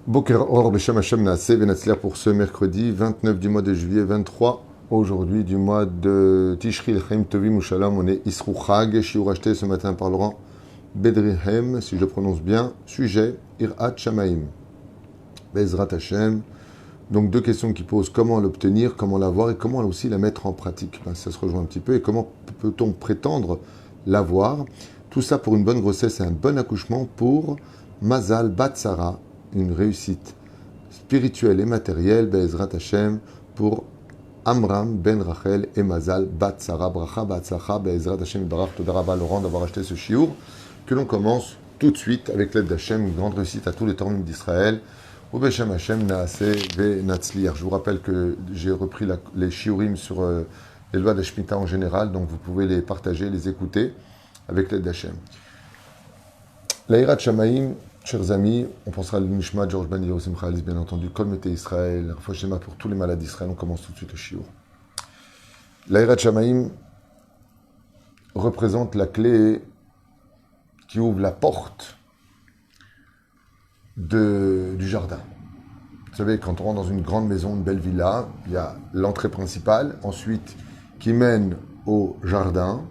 Boker Or Beshem Hashem Naaseh Venatzler pour ce mercredi 29 du mois de juillet, 23 aujourd'hui du mois de Tishri Chaim Tovim Ushalam. On est Isrou Chag. Shiur acheté ce matin par Laurent Bedrihem, si je le prononce bien. Sujet Irat Shamaim. Bezrat Hashem. Donc deux questions qui posent comment l'obtenir, comment l'avoir et comment aussi la mettre en pratique. Ça se rejoint un petit peu. Et comment peut-on prétendre l'avoir? Tout ça pour une bonne grossesse et un bon accouchement pour Mazal Batsara, une réussite spirituelle et matérielle, Be'ezrat Hashem, pour Amram Ben Rachel et Mazal Batsara, Bracha Batsacha, Be'ezrat Hashem, Barach Todarabah Laurent d'avoir acheté ce shiur, que l'on commence tout de suite avec l'aide d'Hashem, une grande réussite à tous les Torahim d'Israël. Ou Beshem Hashem Naaseh Ve Natzliach. Je vous rappelle que j'ai repris les shiurim sur les lois d'Ashmita en général, donc vous pouvez les partager, les écouter avec l'aide d'Hashem. L'Aïrat Shamaim, chers amis, on pensera à l'Unishma, George Ben Yosim Khalis, bien entendu, Kol Mete Israël, la fois Shema pour tous les malades d'Israël. On commence tout de suite le shiur. L'Aïrat Shamaim représente la clé qui ouvre la porte du jardin. Vous savez, quand on rentre dans une grande maison, une belle villa, il y a l'entrée principale, ensuite qui mène au jardin,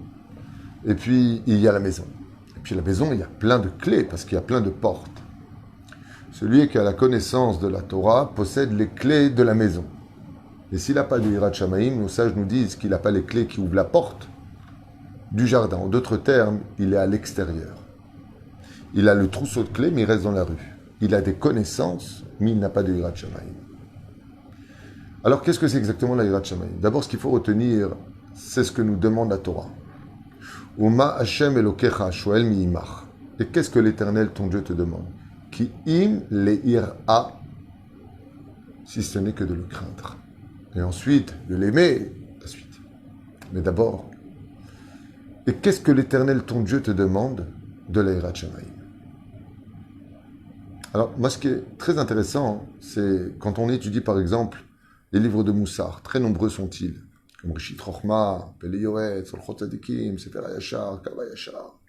et puis il y a la maison. Et puis la maison, il y a plein de clés, parce qu'il y a plein de portes. Celui qui a la connaissance de la Torah possède les clés de la maison. Et s'il n'a pas de Hirat Shamaim, nos sages nous disent qu'il n'a pas les clés qui ouvrent la porte du jardin. En d'autres termes, il est à l'extérieur. Il a le trousseau de clés, mais il reste dans la rue. Il a des connaissances, mais il n'a pas de Hirat Shamaim. Alors, qu'est-ce que c'est exactement la Hirat Shamaim? D'abord, ce qu'il faut retenir, c'est ce que nous demande la Torah. Uma Hashem Elokecha Shoel mi'imach. Et qu'est-ce que l'Éternel, ton Dieu, te demande? Ki im le'ira, si ce n'est que de le craindre. Et ensuite, de l'aimer, la suite. Mais d'abord, et qu'est-ce que l'Éternel, ton Dieu, te demande de la Hirat Shamaim? Alors, moi, ce qui est très intéressant, c'est quand on étudie, par exemple, les livres de Moussar, très nombreux sont-ils, comme Rishit Chochma, Pele Yoret, Solchot Tzadikim, Sefer HaYashar, Kav HaYashar.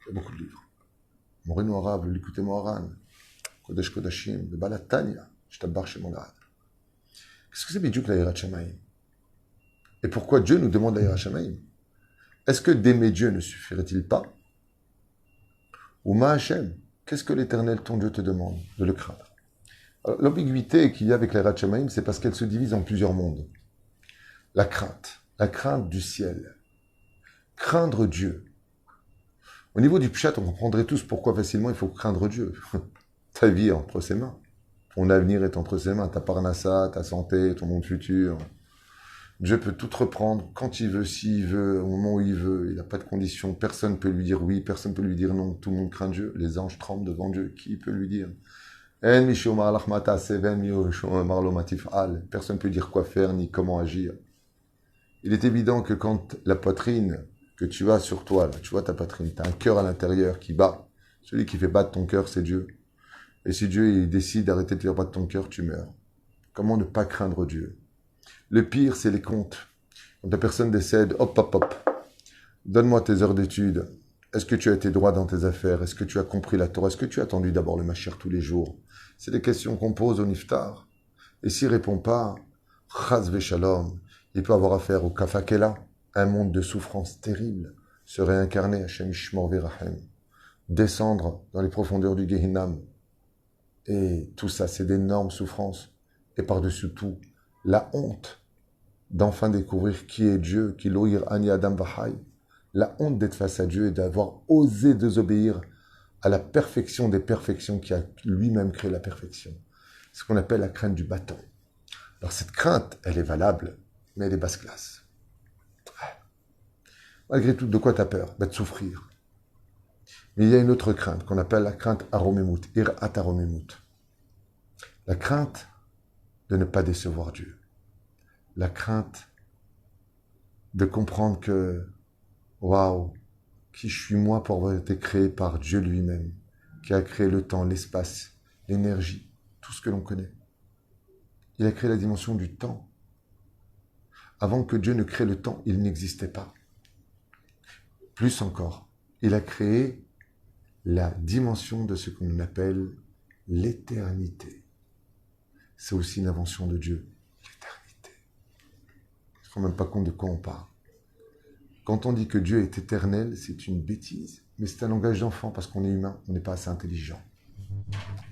Il y a beaucoup de livres. Moreno Arabe, le Likutei Moharan, Kodesh Kodashim, le Balat Tanya, Shtabbar Shemon Lahad. Qu'est-ce que c'est Bidjouk la Hirat Shamaim? Et pourquoi Dieu nous demande la Hirat Shamaim? Est-ce que d'aimer Dieu ne suffirait-il pas? Ou Ma Hashem, qu'est-ce que l'Éternel, ton Dieu, te demande? De le craindre. Alors, l'ambiguïté qu'il y a avec la Hirat Shamaim, c'est parce qu'elle se divise en plusieurs mondes. La crainte du ciel. Craindre Dieu. Au niveau du Pshat, on comprendrait tous pourquoi facilement il faut craindre Dieu. Ta vie est entre ses mains. Ton avenir est entre ses mains. Ta parnassa, ta santé, ton monde futur. Dieu peut tout reprendre quand il veut, s'il veut, au moment où il veut. Il n'a pas de conditions. Personne ne peut lui dire oui, personne ne peut lui dire non. Tout le monde craint Dieu. Les anges tremblent devant Dieu. Qui peut lui dire? Personne ne peut dire quoi faire ni comment agir. Il est évident que quand la poitrine que tu as sur toi, là, tu vois ta poitrine, tu as un cœur à l'intérieur qui bat. Celui qui fait battre ton cœur, c'est Dieu. Et si Dieu il décide d'arrêter de faire battre ton cœur, tu meurs. Comment ne pas craindre Dieu? Le pire, c'est les comptes. Quand la personne décède, hop, hop, hop. Donne-moi tes heures d'études. Est-ce que tu as été droit dans tes affaires? Est-ce que tu as compris la Torah? Est-ce que tu as attendu d'abord le Mashiach tous les jours? C'est des questions qu'on pose au Niftar. Et s'il ne répond pas, Chaz Veshalom, il peut avoir affaire au Kafakela, un monde de souffrance terrible, se réincarner, Hashem Ishmor Verahem, descendre dans les profondeurs du Gehinam. Et tout ça, c'est d'énormes souffrances. Et par-dessus tout, la honte d'enfin découvrir qui est Dieu, qui loïr ani Adam Vahai, la honte d'être face à Dieu et d'avoir osé désobéir à la perfection des perfections qui a lui-même créé la perfection. C'est ce qu'on appelle la crainte du bâton. Alors cette crainte, elle est valable, mais elle est basse classe. Malgré tout, de quoi tu as peur? De souffrir. Mais il y a une autre crainte qu'on appelle la crainte aromemut, irat aromemut. La crainte de ne pas décevoir Dieu. La crainte de comprendre que, waouh, qui je suis moi pour avoir été créé par Dieu lui-même, qui a créé le temps, l'espace, l'énergie, tout ce que l'on connaît. Il a créé la dimension du temps. Avant que Dieu ne crée le temps, il n'existait pas. Plus encore, il a créé la dimension de ce qu'on appelle L'éternité, c'est aussi une invention de Dieu. L'éternité. On ne se rend même pas compte de quoi on parle. Quand on dit que Dieu est éternel, c'est une bêtise. Mais c'est un langage d'enfant parce qu'on est humain, on n'est pas assez intelligent.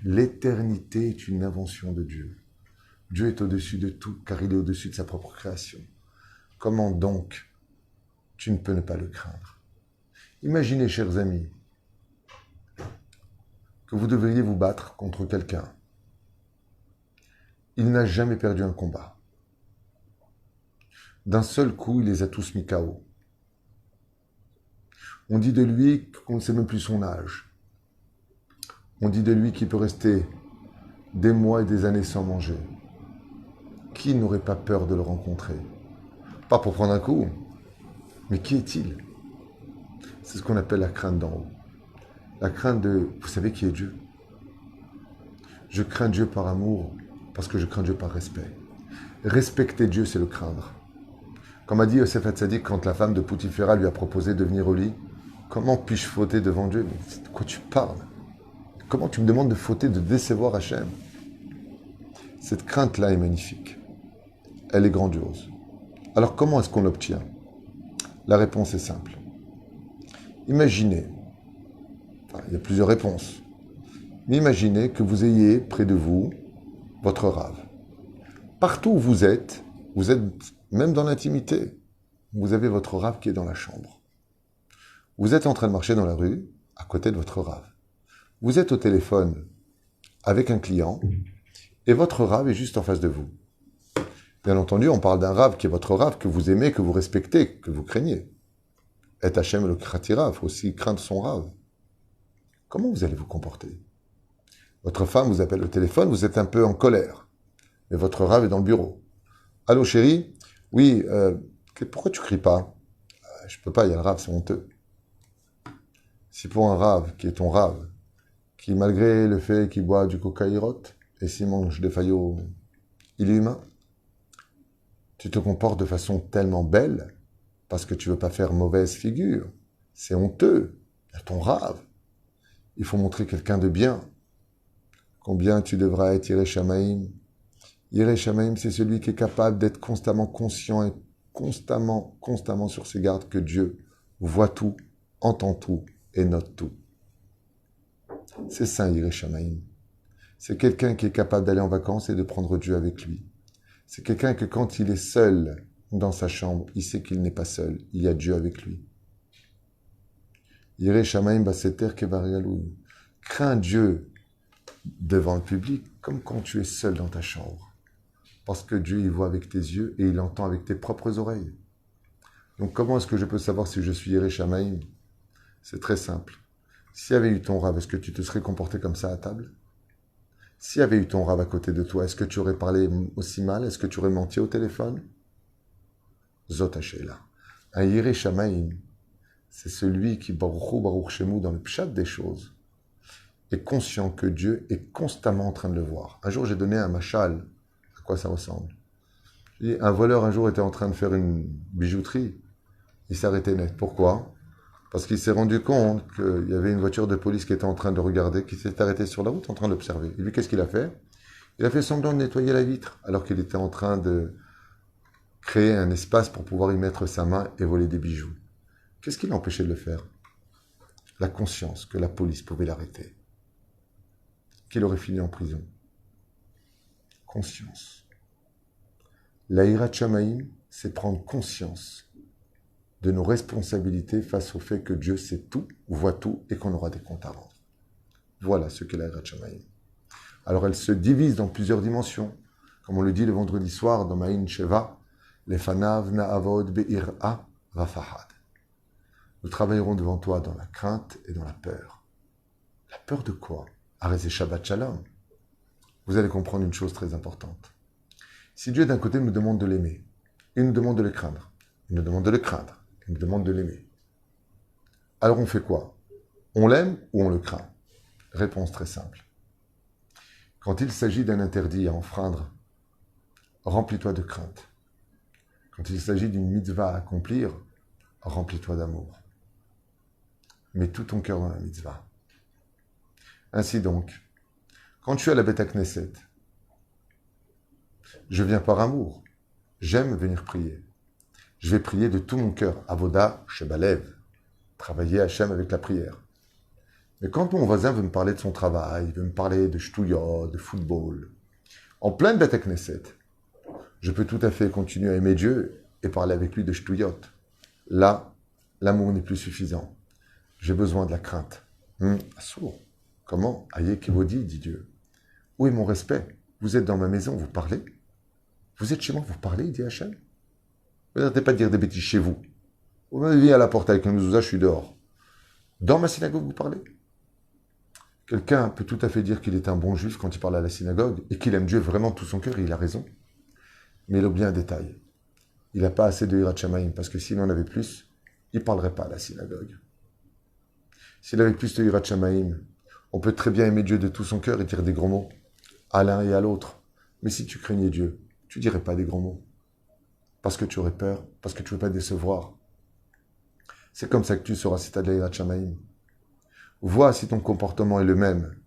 L'éternité est une invention de Dieu. Dieu est au-dessus de tout, car il est au-dessus de sa propre création. Comment donc tu ne peux ne pas le craindre? Imaginez, chers amis, que vous devriez vous battre contre quelqu'un. Il n'a jamais perdu un combat. D'un seul coup, il les a tous mis KO. On dit de lui qu'on ne sait même plus son âge. On dit de lui qu'il peut rester des mois et des années sans manger. Qui n'aurait pas peur de le rencontrer? Pas pour prendre un coup, mais qui est-il? C'est ce qu'on appelle la crainte d'en haut. La crainte de, vous savez qui est Dieu? Je crains Dieu par amour, parce que je crains Dieu par respect. Respecter Dieu, c'est le craindre. Comme a dit Yosef Hatzadik quand la femme de Poutifera lui a proposé de venir au lit, comment puis-je fauter devant Dieu? Mais de quoi tu parles? Comment tu me demandes de fauter, de décevoir Hachem? Cette crainte-là est magnifique. Elle est grandiose. Alors comment est-ce qu'on l'obtient? La réponse est simple. Imaginez, il y a plusieurs réponses, mais imaginez que vous ayez près de vous votre rave. Partout où vous êtes même dans l'intimité, vous avez votre rave qui est dans la chambre. Vous êtes en train de marcher dans la rue, à côté de votre rave. Vous êtes au téléphone avec un client, et votre rave est juste en face de vous. Bien entendu, on parle d'un rave qui est votre rave, que vous aimez, que vous respectez, que vous craignez. Et Hachem le kratira, il faut aussi craindre son rave. Comment vous allez vous comporter? Votre femme vous appelle au téléphone, vous êtes un peu en colère, mais votre rave est dans le bureau. Allô chérie? Oui, pourquoi tu cries pas? Je peux pas, il y a le rave, c'est honteux. Si pour un rave, qui est ton rave, qui malgré le fait qu'il boit du coca il rote, et s'il mange des faillots, il est humain, tu te comportes de façon tellement belle, parce que tu veux pas faire mauvaise figure. C'est honteux. Il y a ton rave. Il faut montrer quelqu'un de bien. Combien tu devras être Yireh Shamaim? Yireh Shamaim, c'est celui qui est capable d'être constamment conscient et constamment sur ses gardes que Dieu voit tout, entend tout et note tout. C'est ça, Yireh Shamaim. C'est quelqu'un qui est capable d'aller en vacances et de prendre Dieu avec lui. C'est quelqu'un que quand il est seul dans sa chambre, il sait qu'il n'est pas seul. Il y a Dieu avec lui. Yireh Shamaim baseter kevargalou. Crains Dieu devant le public comme quand tu es seul dans ta chambre. Parce que Dieu, il voit avec tes yeux et il entend avec tes propres oreilles. Donc comment est-ce que je peux savoir si je suis Yireh Shamaim? C'est très simple. S'il y avait eu ton rave, est-ce que tu te serais comporté comme ça à table? S'il y avait eu ton rave à côté de toi, est-ce que tu aurais parlé aussi mal? Est-ce que tu aurais menti au téléphone? Zot Hashela. Un Yireh Shamaim, c'est celui qui, Baruch Shemu, dans le pshat des choses, est conscient que Dieu est constamment en train de le voir. Un jour, j'ai donné un machal. À quoi ça ressemble? Un voleur, un jour, était en train de faire une bijouterie. Il s'est arrêté net. Pourquoi? Parce qu'il s'est rendu compte qu'il y avait une voiture de police qui était en train de regarder, qui s'est arrêtée sur la route en train d'observer. Et lui, qu'est-ce qu'il a fait? Il a fait semblant de nettoyer la vitre, alors qu'il était en train de créer un espace pour pouvoir y mettre sa main et voler des bijoux. Qu'est-ce qui l'empêchait de le faire? La conscience que la police pouvait l'arrêter. Qu'il aurait fini en prison. Conscience. La Hirat Shamaim, c'est prendre conscience de nos responsabilités face au fait que Dieu sait tout, voit tout et qu'on aura des comptes à rendre. Voilà ce qu'est la Hirat Shamaim. Alors elle se divise dans plusieurs dimensions. Comme on le dit le vendredi soir dans Ma'in Sheva, Lefanav na'avod be'ir'a vafahad. Nous travaillerons devant toi dans la crainte et dans la peur. La peur de quoi? Arrêtez Shabbat Shalom. Vous allez comprendre une chose très importante. Si Dieu d'un côté nous demande de l'aimer, il nous demande de le craindre, il nous demande de le craindre, il nous demande de l'aimer. Alors on fait quoi? On l'aime ou on le craint? Réponse très simple. Quand il s'agit d'un interdit à enfreindre, remplis-toi de crainte. Quand il s'agit d'une mitzvah à accomplir, remplis-toi d'amour. Mets tout ton cœur dans la mitzvah. Ainsi donc, Quand je suis à la Beth Knesset, je viens par amour. J'aime venir prier. Je vais prier de tout mon cœur. Avoda Shebalev. Travailler Hachem avec la prière. Mais quand mon voisin veut me parler de son travail, veut me parler de shtouyot, de football, en pleine Beth Knesset, je peux tout à fait continuer à aimer Dieu et parler avec lui de shtouyot. Là, l'amour n'est plus suffisant. J'ai besoin de la crainte. Assour. Comment? Aïe Kivodi, dit Dieu. Où est mon respect? Vous êtes dans ma maison, vous parlez? Vous êtes chez moi, vous parlez, dit Hachem? Vous n'arrêtez pas de dire des bêtises chez vous. Vous m'avez vu à la porte avec un mezouza, je suis dehors. Dans ma synagogue, vous parlez? Quelqu'un peut tout à fait dire qu'il est un bon juif quand il parle à la synagogue et qu'il aime Dieu vraiment de tout son cœur, et il a raison. Mais il oublie un détail. Il n'a pas assez de hirat shamayim, parce que s'il en avait plus, il ne parlerait pas à la synagogue. S'il avait plus de hirat shamayim, on peut très bien aimer Dieu de tout son cœur et dire des gros mots à l'un et à l'autre. Mais si tu craignais Dieu, tu ne dirais pas des gros mots. Parce que tu aurais peur, parce que tu ne veux pas décevoir. C'est comme ça que tu sauras si tu as de la hirat shamayim. Vois si ton comportement est le même.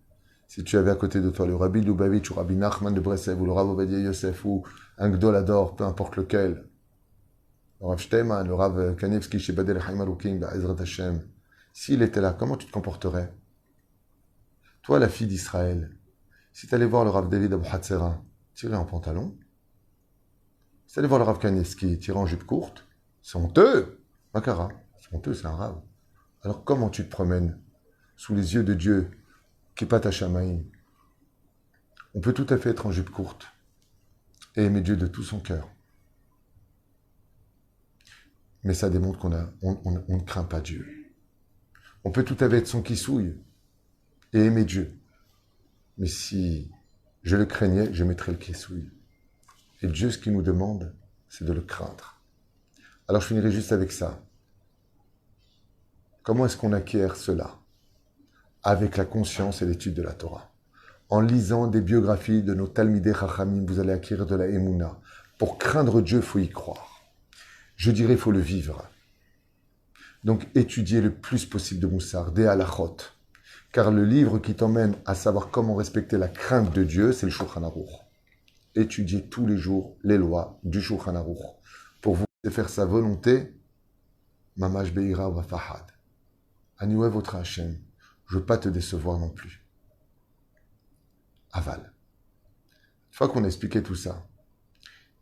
Si tu avais à côté de toi le Rabbi Lubavitch ou Rabbi Nachman de Breslev ou le Rav Ovadia Yosef ou un Gdolador, peu importe lequel, le Rav Shteyman, le Rav Kanievski chez Badel Chaim Arukim, Ezrat Hashem, s'il était là, comment tu te comporterais? Toi, la fille d'Israël, si tu allais voir le Rav David Abu Hatzera, tu irais en pantalon? Si tu allais voir le Rav Kanievski, tu irais en jupe courte? C'est honteux! Makara, c'est honteux, c'est un Rav. Alors comment tu te promènes sous les yeux de Dieu, Kipat Hashamaim? On peut tout à fait être en jupe courte et aimer Dieu de tout son cœur. Mais ça démontre qu'on ne craint pas Dieu. On peut tout à fait être son kissouille et aimer Dieu. Mais si je le craignais, je mettrais le kissouille. Et Dieu, ce qu'il nous demande, c'est de le craindre. Alors je finirai juste avec ça. Comment est-ce qu'on acquiert cela? Avec la conscience et l'étude de la Torah. En lisant des biographies de nos Talmidei Chachamim, vous allez acquérir de la Emouna. Pour craindre Dieu, il faut y croire. Je dirais, il faut le vivre. Donc, étudiez le plus possible de Moussar, des halachot. Car le livre qui t'emmène à savoir comment respecter la crainte de Dieu, c'est le Shulchan Aruch. Étudiez tous les jours les lois du Shulchan Aruch. Pour vous faire sa volonté, Mamash Beira wa Fahad. Anioué votre Hachem. Je ne veux pas te décevoir non plus. Aval. Une fois qu'on a expliqué tout ça,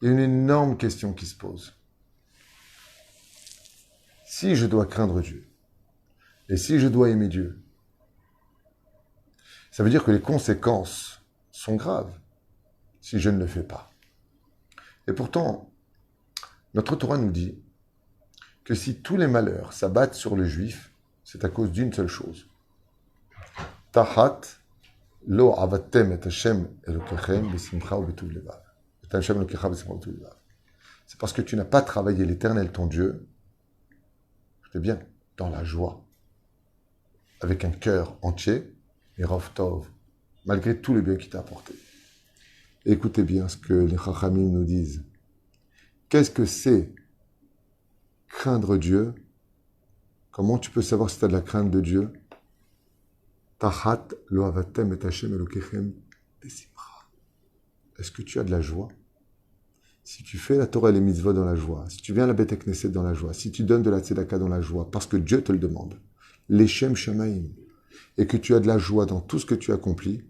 il y a une énorme question qui se pose. Si je dois craindre Dieu, et si je dois aimer Dieu, ça veut dire que les conséquences sont graves si je ne le fais pas. Et pourtant, notre Torah nous dit que si tous les malheurs s'abattent sur le juif, c'est à cause d'une seule chose. Tahat lo avatem et Hashem elokechem besimcha ubetuv levav. Et Hashem elokecha besimcha ubetuv levav. C'est parce que tu n'as pas travaillé l'Éternel ton Dieu, c'est bien, dans la joie, avec un cœur entier, et Rav Tov, malgré tout le bien qu'il t'a apporté. Écoutez bien ce que les Chachamim nous disent. Qu'est-ce que c'est craindre Dieu? Comment tu peux savoir si tu as de la crainte de Dieu? Tahat lo avatem et Hashem elokechem besimcha. Est-ce que tu as de la joie? Si tu fais la Torah et les mitzvot dans la joie, si tu viens à la Beth Knesset dans la joie, si tu donnes de la tzedaka dans la joie, parce que Dieu te le demande, les Shem Shamaim, et que tu as de la joie dans tout ce que tu accomplis,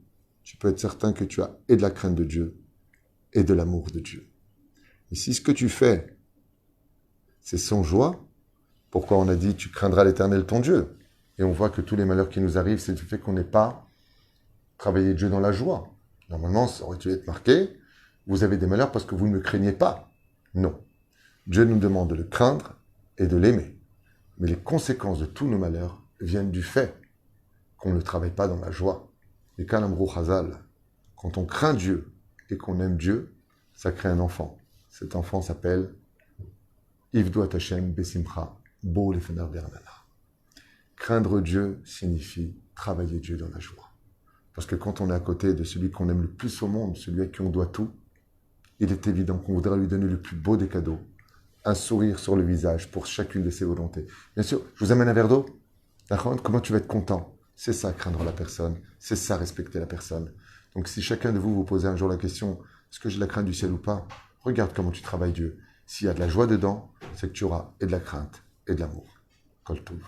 tu peux être certain que tu as et de la crainte de Dieu et de l'amour de Dieu. Et si ce que tu fais, c'est sans joie, pourquoi on a dit tu craindras l'Éternel ton Dieu? Et on voit que tous les malheurs qui nous arrivent, c'est du fait qu'on n'ait pas travaillé Dieu dans la joie. Normalement, ça aurait dû être marqué, vous avez des malheurs parce que vous ne me craignez pas. Non. Dieu nous demande de le craindre et de l'aimer. Mais les conséquences de tous nos malheurs viennent du fait qu'on ne travaille pas dans la joie. Et Kalamrou Chazal, quand on craint Dieu et qu'on aime Dieu, ça crée un enfant. Cet enfant s'appelle Ivdoat Hashem Besimcha Bo Lefenav Bernana. Craindre Dieu signifie travailler Dieu dans la joie. Parce que quand on est à côté de celui qu'on aime le plus au monde, celui à qui on doit tout, il est évident qu'on voudra lui donner le plus beau des cadeaux, un sourire sur le visage pour chacune de ses volontés. Bien sûr, je vous amène un verre d'eau. Comment tu vas être content? C'est ça, craindre la personne. C'est ça, respecter la personne. Donc si chacun de vous vous posez un jour la question, est-ce que j'ai la crainte du ciel ou pas? Regarde comment tu travailles Dieu. S'il y a de la joie dedans, c'est que tu auras et de la crainte et de l'amour. Kol Tov.